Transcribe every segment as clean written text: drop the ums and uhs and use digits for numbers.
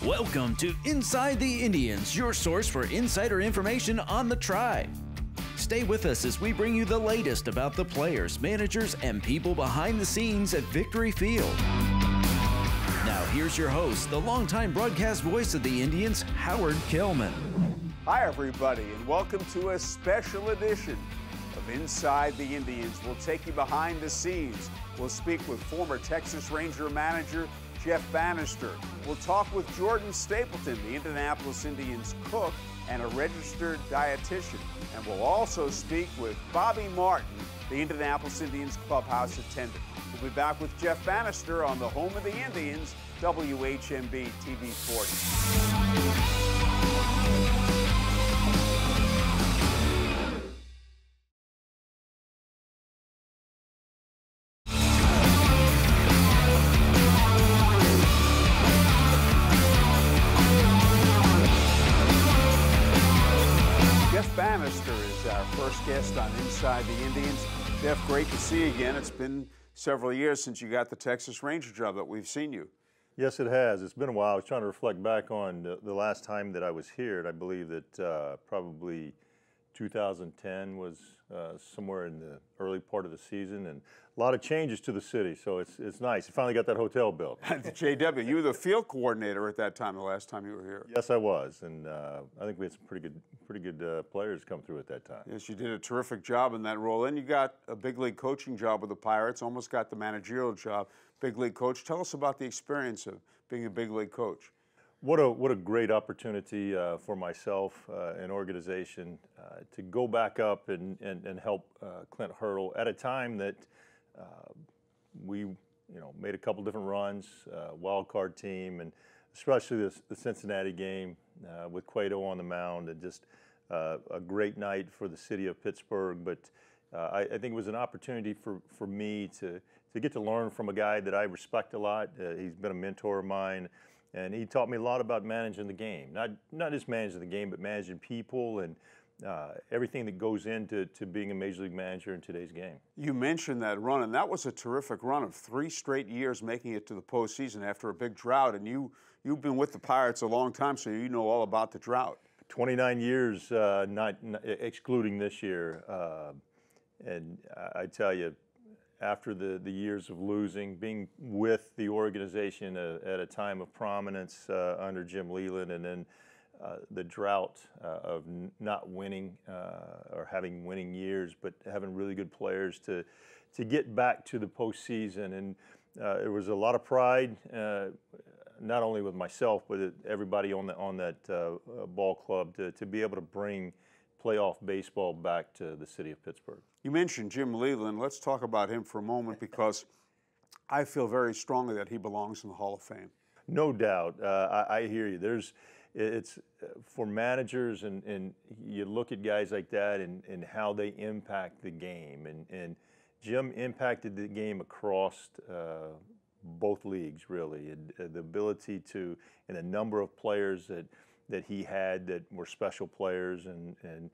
Welcome to Inside the Indians, your source for insider information on the Tribe. Stay with us as we bring you the latest about the players, managers, and people behind the scenes at Victory Field. Now here's your host, the longtime broadcast voice of the Indians, Howard Kellman. Hi everybody, and welcome to a special edition of Inside the Indians. We'll take you behind the scenes. We'll speak with former Texas Ranger manager Jeff Bannister. We'll talk with Geordan Stapleton, the Indianapolis Indians cook and a registered dietitian. And we'll also speak with Bobby Martin, the Indianapolis Indians clubhouse attendant. We'll be back with Jeff Bannister on the home of the Indians, WHMB TV 40. Bannister is our first guest on Inside the Indians. Jeff, great to see you again. It's been several years since you got the Texas Ranger job that we've seen you. Yes, it has. It's been a while. I was trying to reflect back on the last time that I was here, and I believe that probably 2010 was somewhere in the early part of the season, and a lot of changes to the city, so it's nice. You finally got that hotel built. The JW, you were the field coordinator at that time, the last time you were here. Yes, I was, and I think we had some pretty good players come through at that time. Yes, you did a terrific job in that role. Then you got a big league coaching job with the Pirates, almost got the managerial job, big league coach. Tell us about the experience of being a big league coach. What a great opportunity for myself and organization to go back up and help Clint Hurdle at a time that we made a couple different runs, wild card team, and especially the Cincinnati game with Cueto on the mound, and just a great night for the city of Pittsburgh. But I think it was an opportunity for me to get to learn from a guy that I respect a lot. He's been a mentor of mine. And he taught me a lot about managing the game, not just managing the game, but managing people and everything that goes into being a major league manager in today's game. You mentioned that run, and that was a terrific run of 3 straight years making it to the postseason after a big drought. And you've been with the Pirates a long time, so you know all about the drought. 29 years, not excluding this year, and I tell you, after the years of losing, being with the organization at a time of prominence under Jim Leyland, and then the drought of not winning or having winning years, but having really good players to get back to the postseason. And there was a lot of pride, not only with myself, but everybody on that ball club to be able to bring playoff baseball back to the city of Pittsburgh. You mentioned Jim Leyland. Let's talk about him for a moment, because I feel very strongly that he belongs in the Hall of Fame. No doubt. I hear you. It's for managers, and you look at guys like that and how they impact the game. And Jim impacted the game across both leagues, really. The ability to, and a number of players that he had that were special players, and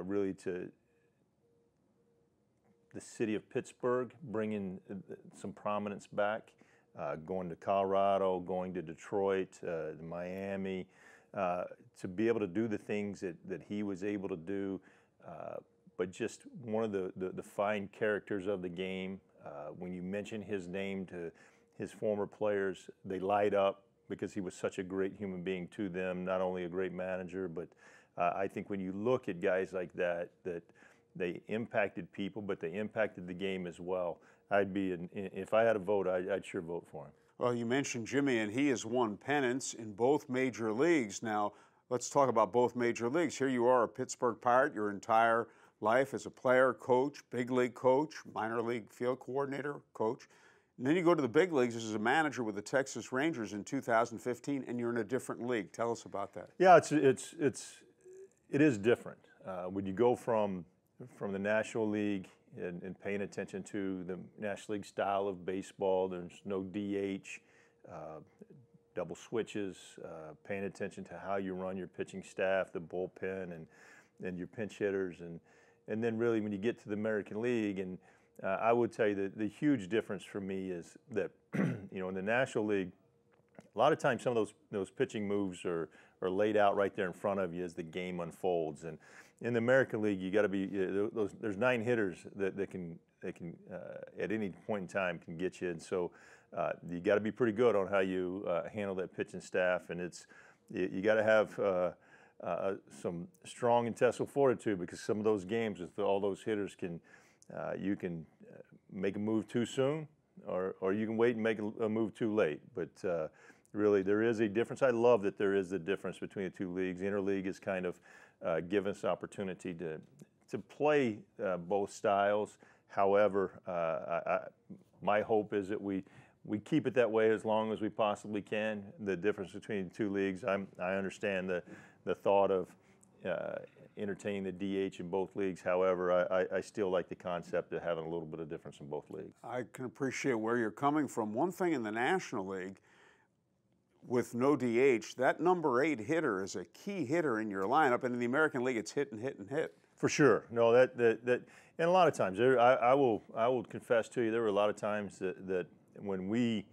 really to the city of Pittsburgh bringing some prominence back, going to Colorado, going to Detroit, Miami, to be able to do the things that he was able to do, but just one of the fine characters of the game. When you mention his name to his former players, they light up, because he was such a great human being to them, not only a great manager, but I think when you look at guys like that they impacted people, but they impacted the game as well. If I had a vote, I'd sure vote for him. Well, you mentioned Jimmy, and he has won pennants in both major leagues. Now, let's talk about both major leagues. Here you are, a Pittsburgh Pirate, your entire life as a player, coach, big league coach, minor league field coordinator, coach. And then you go to the big leagues as a manager with the Texas Rangers in 2015, and you're in a different league. Tell us about that. Yeah, it is different. When you go from the National League and paying attention to the National League style of baseball, there's no DH, double switches, paying attention to how you run your pitching staff, the bullpen, and your pinch hitters, and then really when you get to the American League, and I would tell you that the huge difference for me is that, in the National League, a lot of times some of those pitching moves are laid out right there in front of you as the game unfolds. And in the American League, you got to be there's 9 hitters that can at any point in time can get you, and so you got to be pretty good on how you handle that pitching staff, and you got to have some strong intestinal fortitude, because some of those games with all those hitters you can make a move too soon, or you can wait and make a move too late. But really, there is a difference. I love that there is a difference between the 2 leagues. The interleague is kind of given us opportunity to play both styles. However, my hope is that we keep it that way as long as we possibly can. The difference between the 2 leagues, I understand the thought of entertaining the DH in both leagues. However, I still like the concept of having a little bit of difference in both leagues. I can appreciate where you're coming from. One thing in the National League, with no DH, that number 8 hitter is a key hitter in your lineup, and in the American League, it's hit and hit and hit. For sure. No, that and a lot of times, I will confess to you, there were a lot of times that when we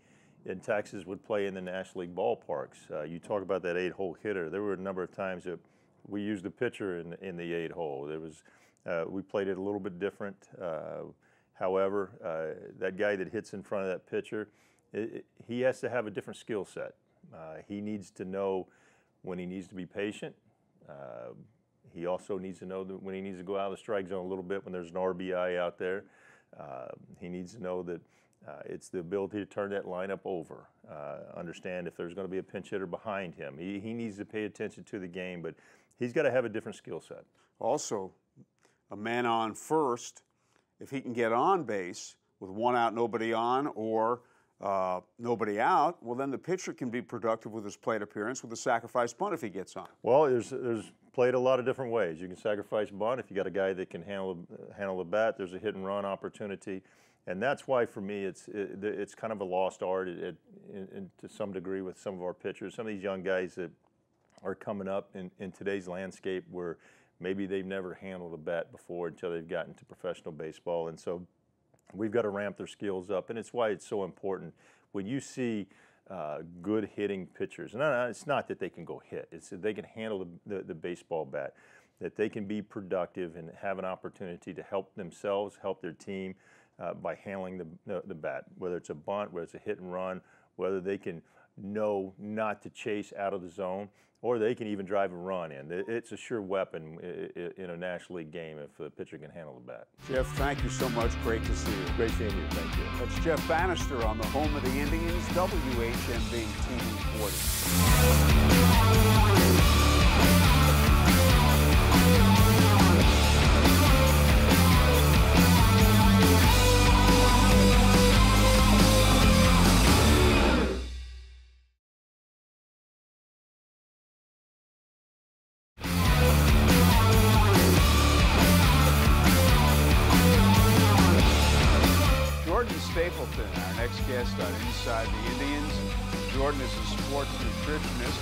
in Texas would play in the National League ballparks, you talk about that 8-hole hitter. There were a number of times that we used the pitcher in the 8-hole. There was we played it a little bit different. However, that guy that hits in front of that pitcher, he has to have a different skill set. He needs to know when he needs to be patient. He also needs to know that when he needs to go out of the strike zone a little bit when there's an RBI out there. He needs to know that it's the ability to turn that lineup over. Understand if there's going to be a pinch hitter behind him. He needs to pay attention to the game, but he's got to have a different skill set. Also, a man on first, if he can get on base with 1 out, nobody on, or nobody out, well, then the pitcher can be productive with his plate appearance with a sacrifice bunt if he gets on. Well, there's played a lot of different ways. You can sacrifice bunt if you got a guy that can handle the bat. There's a hit and run opportunity, and that's why for me it's kind of a lost art to some degree with some of our pitchers. Some of these young guys that are coming up in today's landscape where maybe they've never handled a bat before until they've gotten to professional baseball, and so we've got to ramp their skills up, and it's why it's so important when you see good hitting pitchers. And it's not that they can go hit; it's that they can handle the baseball bat, that they can be productive and have an opportunity to help themselves, help their team by handling the bat. Whether it's a bunt, whether it's a hit and run, whether they can know not to chase out of the zone, or they can even drive a run in. It's a sure weapon in a National League game if the pitcher can handle the bat. Jeff, thank you so much. Great to see you. Great seeing you. Thank you. That's Jeff Bannister on the home of the Indians, WHMB TV 40. Geordan Stapleton, our next guest on Inside the Indians. Geordan is a sports nutritionist,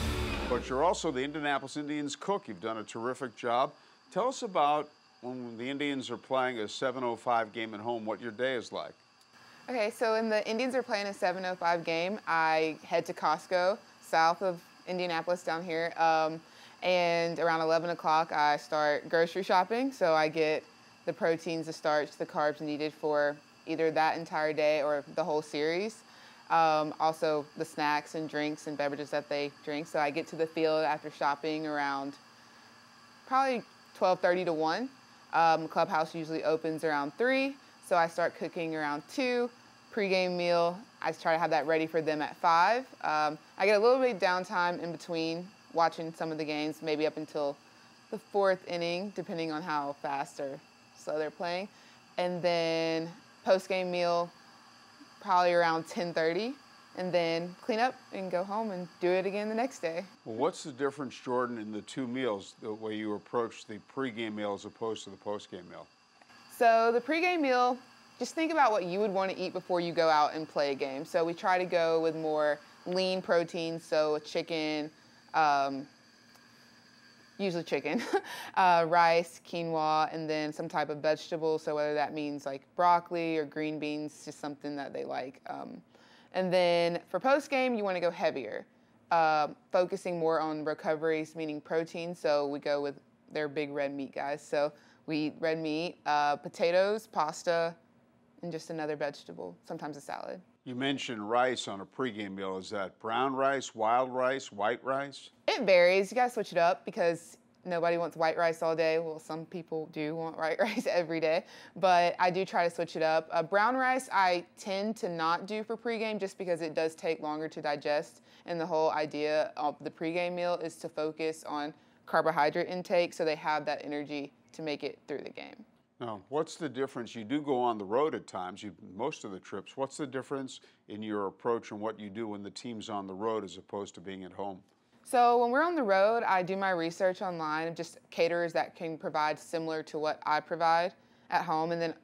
but you're also the Indianapolis Indians cook. You've done a terrific job. Tell us about when the Indians are playing a 7:05 game at home, what your day is like. Okay, so when the Indians are playing a 7:05 game, I head to Costco, south of Indianapolis down here, and around 11 o'clock I start grocery shopping. So I get the proteins, the starch, the carbs needed for either that entire day or the whole series. Also the snacks and drinks and beverages that they drink. So I get to the field after shopping around probably 12:30 to 1. Clubhouse usually opens around 3. So I start cooking around 2. Pre-game meal, I try to have that ready for them at 5. I get a little bit of downtime in between watching some of the games, maybe up until the 4th inning, depending on how fast or slow they're playing. And then post-game meal, probably around 10:30, and then clean up and go home and do it again the next day. Well, what's the difference, Jordan, in the 2 meals, the way you approach the pregame meal as opposed to the postgame meal? So the pregame meal, just think about what you would want to eat before you go out and play a game. So we try to go with more lean proteins, so chicken, usually chicken, rice, quinoa, and then some type of vegetable. So whether that means like broccoli or green beans, just something that they like. And then for post game, you want to go heavier. focusing more on recoveries, meaning protein. So we go with their big red meat guys. So we eat red meat, potatoes, pasta, and just another vegetable, sometimes a salad. You mentioned rice on a pregame meal. Is that brown rice, wild rice, white rice? It varies. You got to switch it up because nobody wants white rice all day. Well, some people do want white rice every day, but I do try to switch it up. Brown rice I tend to not do for pregame just because it does take longer to digest, and the whole idea of the pregame meal is to focus on carbohydrate intake so they have that energy to make it through the game. Now, what's the difference? You do go on the road at times, most of the trips. What's the difference in your approach and what you do when the team's on the road as opposed to being at home? So when we're on the road, I do my research online of just caterers that can provide similar to what I provide at home. And then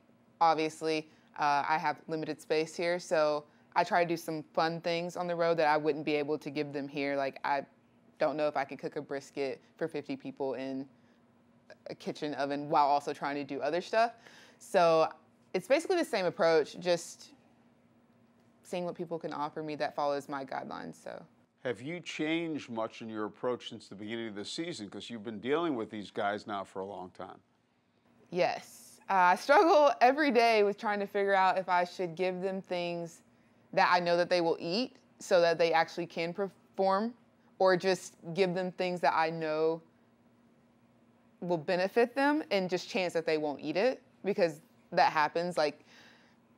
obviously I have limited space here, so I try to do some fun things on the road that I wouldn't be able to give them here. Like I don't know if I can cook a brisket for 50 people in a kitchen oven while also trying to do other stuff. So it's basically the same approach, just seeing what people can offer me that follows my guidelines. So. Have you changed much in your approach since the beginning of the season? Because you've been dealing with these guys now for a long time. Yes. I struggle every day with trying to figure out if I should give them things that I know that they will eat so that they actually can perform, or just give them things that I know will benefit them and just chance that they won't eat it, because that happens. Like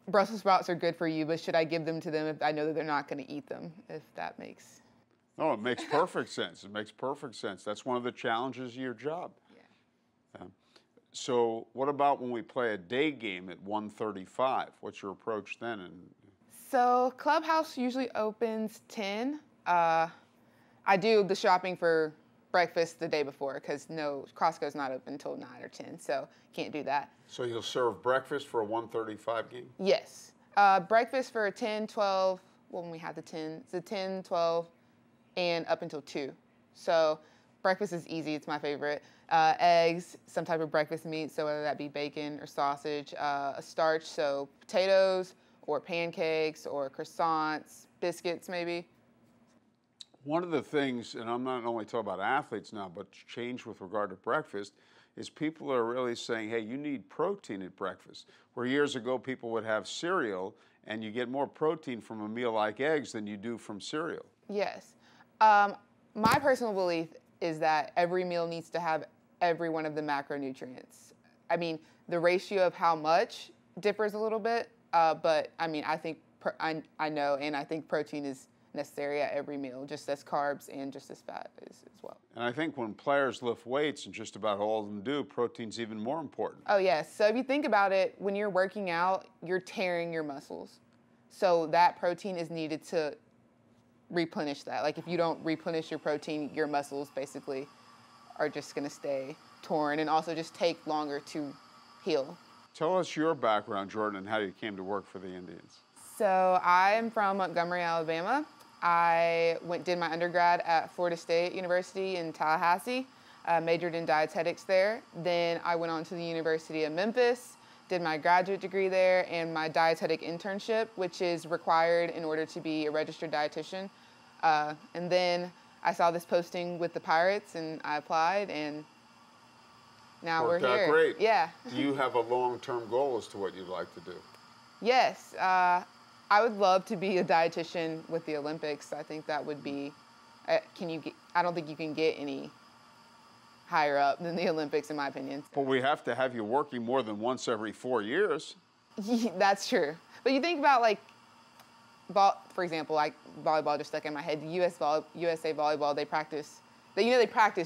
Brussels sprouts are good for you, but should I give them to them if I know that they're not going to eat them, if that makes... Oh, it makes perfect sense. It makes perfect sense. That's one of the challenges of your job. Yeah. So what about when we play a day game at 1:35? What's your approach then? So Clubhouse usually opens 10. I do the shopping for breakfast the day before because Costco's not open until 9 or 10, so can't do that. So you'll serve breakfast for a 1:35 game? Yes. Breakfast for a 10, 12, when we have the 10, it's a 10, 12, and up until 2. So breakfast is easy. It's my favorite. Eggs, some type of breakfast meat, so whether that be bacon or sausage, a starch, so potatoes or pancakes or croissants, biscuits maybe. One of the things, and I'm not only talking about athletes now, but change with regard to breakfast, is people are really saying, hey, you need protein at breakfast. Where years ago people would have cereal, and you get more protein from a meal like eggs than you do from cereal. Yes. My personal belief is that every meal needs to have every one of the macronutrients. I mean, the ratio of how much differs a little bit, but I mean, I think I know, and I think protein is necessary at every meal, just as carbs and just as fat is as well. And I think when players lift weights, and just about all of them do, protein's even more important. Oh yes, so if you think about it, when you're working out, you're tearing your muscles. So that protein is needed to replenish that. Like if you don't replenish your protein, your muscles basically are just gonna stay torn and also just take longer to heal. Tell us your background, Jordan, and how you came to work for the Indians. So I am from Montgomery, Alabama. I did my undergrad at Florida State University in Tallahassee, majored in dietetics there. Then I went on to the University of Memphis, did my graduate degree there and my dietetic internship, which is required in order to be a registered dietitian. And then I saw this posting with the Pirates and I applied, and now we're here. Worked out great. Yeah. Do you have a long-term goal as to what you'd like to do? Yes. I would love to be a dietitian with the Olympics. I think that would be, I don't think you can get any higher up than the Olympics, in my opinion. But we have to have you working more than once every 4 years. That's true. But you think about, like, for example, like volleyball just stuck in my head. USA volleyball, they practice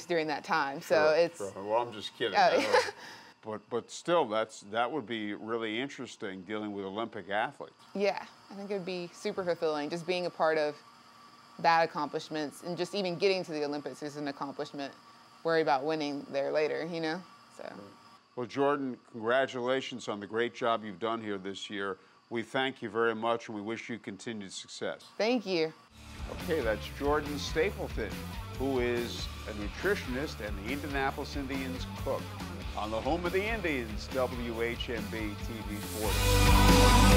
during that time. So it's. Sure. Well, I'm just kidding. Oh. But still, that would be really interesting, dealing with Olympic athletes. Yeah, I think it would be super fulfilling, just being a part of that accomplishments, and just even getting to the Olympics is an accomplishment. Worry about winning there later, you know? So. Well, Jordan, congratulations on the great job you've done here this year. We thank you very much, and we wish you continued success. Thank you. Okay, that's Geordan Stapleton, who is a nutritionist and the Indianapolis Indians cook on the home of the Indians, WHMB TV 40.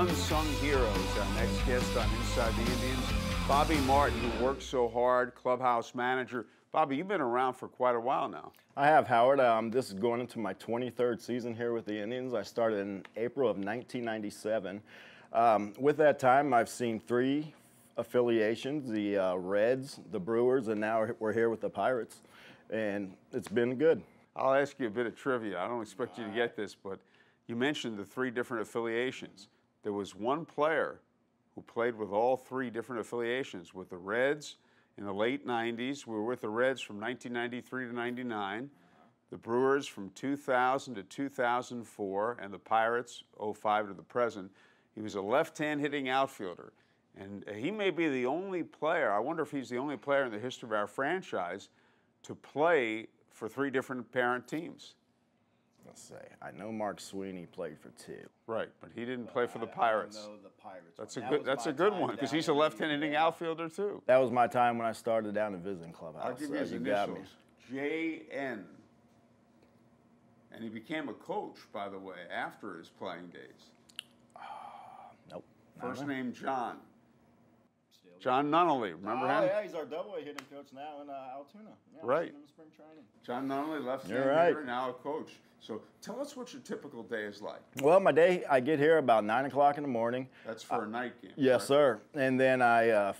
unsung heroes. Our next guest on Inside the Indians, Bobby Martin, who works so hard, clubhouse manager. Bobby, you've been around for quite a while now. I have, Howard. This is going into my 23rd season here with the Indians. I started in April of 1997. With that time, I've seen 3 affiliations, the Reds, the Brewers, and now we're here with the Pirates, and it's been good. I'll ask you a bit of trivia. I don't expect you to get this, but you mentioned the 3 different affiliations. There was one player who played with all 3 different affiliations, with the Reds in the late 90s. We were with the Reds from 1993 to 99, the Brewers from 2000 to 2004, and the Pirates 05 to the present. He was a left-hand hitting outfielder, and he may be the only player, I wonder if he's the only player in the history of our franchise to play for 3 different parent teams. Let's say, I know Mark Sweeney played for 2. Right, but he didn't play for the Pirates. I know the Pirates. That's a good one, because he's a left-hand hitting outfielder too. That was my time when I started down at Visiting Clubhouse. I'll give you his initials, J.N. And he became a coach, by the way, after his playing days. Nope. First name John. John Nunnally, remember him? Yeah, he's our double-A hitting coach now in Altoona. Yeah, Right. In the spring training. John Nunnally, left-hand hitter, now a coach. So tell us what your typical day is like. Well, my day, I get here about 9 o'clock in the morning. That's for a night game. Yes, correct? sir. And then I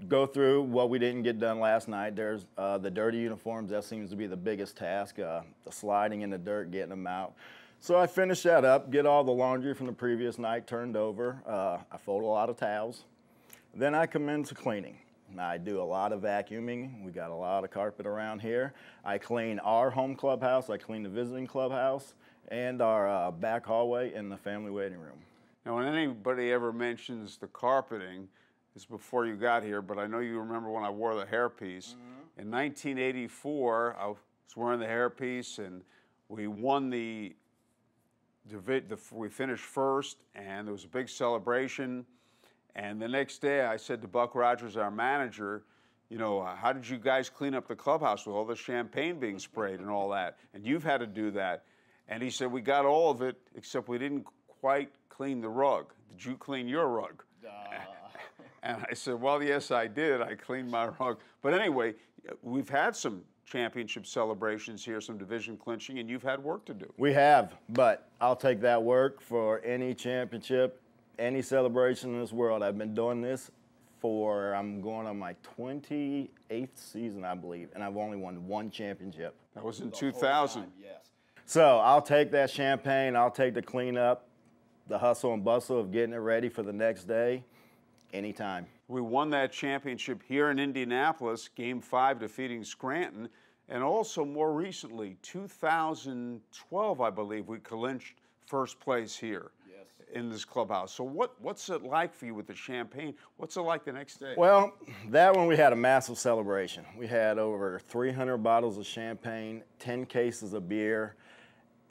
go through what we didn't get done last night. There's the dirty uniforms. That seems to be the biggest task, the sliding in the dirt, getting them out. So I finish that up, get all the laundry from the previous night turned over. I fold a lot of towels. Then I come into cleaning. I do a lot of vacuuming. We got a lot of carpet around here. I clean our home clubhouse. I clean the visiting clubhouse and our back hallway and the family waiting room. Now, when anybody ever mentions the carpeting, this is before you got here, but I know you remember when I wore the hairpiece. Mm-hmm. In 1984, I was wearing the hairpiece, and we won we finished first, and there was a big celebration. And the next day, I said to Buck Rogers, our manager, you know, how did you guys clean up the clubhouse with all the champagne being sprayed and all that? And you've had to do that. And he said, we got all of it, except we didn't quite clean the rug. Did you clean your rug? And I said, well, yes, I did. I cleaned my rug. But anyway, we've had some championship celebrations here, some division clinching, and you've had work to do. We have, but I'll take that work for any championship, any celebration in this world. I've been doing this for, I'm going on my 28th season, I believe, and I've only won 1 championship. That was in 2000. Yes. So I'll take that champagne, I'll take the cleanup, the hustle and bustle of getting it ready for the next day, anytime. We won that championship here in Indianapolis, Game 5 defeating Scranton, and also more recently, 2012, I believe, we clinched first place here in this clubhouse. So what's it like for you with the champagne? What's it like the next day? Well, that one we had a massive celebration. We had over 300 bottles of champagne, 10 cases of beer,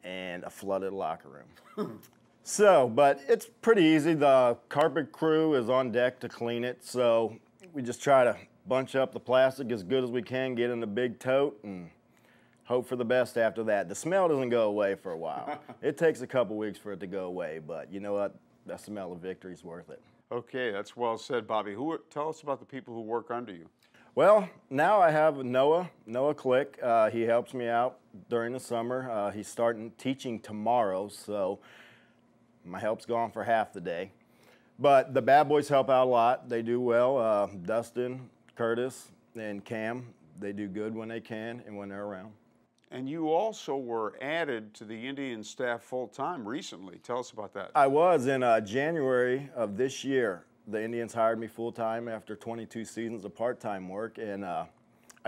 and a flooded locker room. So, but it's pretty easy. The carpet crew is on deck to clean it, so we just try to bunch up the plastic as good as we can, get in the big tote, and hope for the best after that. The smell doesn't go away for a while. It takes a couple weeks for it to go away, but you know what? The smell of victory is worth it. Okay, that's well said, Bobby. Tell us about the people who work under you. Well, now I have Noah Click. He helps me out during the summer. He's starting teaching tomorrow, so my help's gone for half the day. But the bad boys help out a lot. They do well. Dustin, Curtis, and Cam, they do good when they can and when they're around. And you also were added to the Indian staff full-time recently. Tell us about that. I was in January of this year. The Indians hired me full-time after 22 seasons of part-time work, and I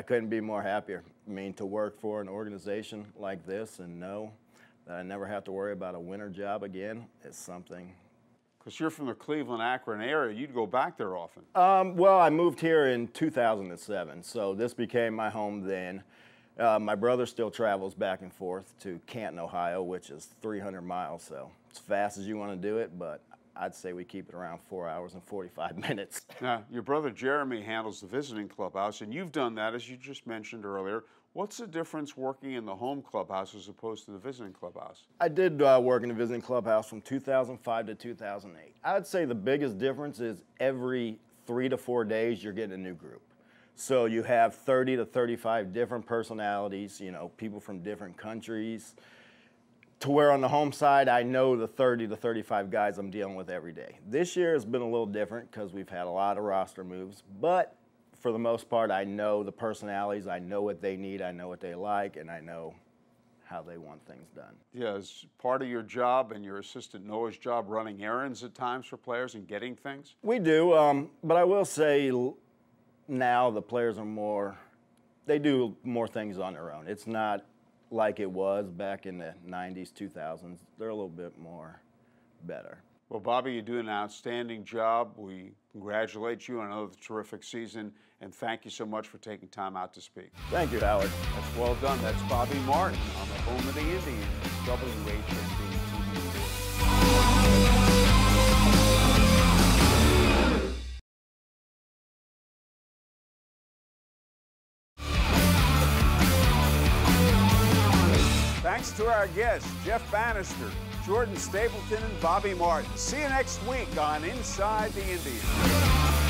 couldn't be more happier. I mean, to work for an organization like this and know that I never have to worry about a winter job again is something. Because you're from the Cleveland, Akron area, you'd go back there often. Well, I moved here in 2007, so this became my home then. My brother still travels back and forth to Canton, Ohio, which is 300 miles, so as fast as you want to do it, but I'd say we keep it around 4 hours and 45 minutes. Now, your brother Jeremy handles the visiting clubhouse, and you've done that, as you just mentioned earlier. What's the difference working in the home clubhouse as opposed to the visiting clubhouse? I did work in the visiting clubhouse from 2005 to 2008. I would say the biggest difference is every 3 to 4 days you're getting a new group. So you have 30 to 35 different personalities, you know, people from different countries, to where on the home side, I know the 30 to 35 guys I'm dealing with every day. This year has been a little different because we've had a lot of roster moves, but for the most part, I know the personalities, I know what they need, I know what they like, and I know how they want things done. Yeah, is part of your job and your assistant Noah's job running errands at times for players and getting things? We do, but I will say now the players are they do more things on their own. It's not like it was back in the 90s, 2000s. They're a little bit more better. Well, Bobby, you do an outstanding job. We congratulate you on another terrific season, and thank you so much for taking time out to speak. Thank you, Howard. That's well done. That's Bobby Martin on the home of the Indians, WHMP TV. Thanks to our guests, Jeff Bannister, Geordan Stapleton, and Bobby Martin. See you next week on Inside the Indians.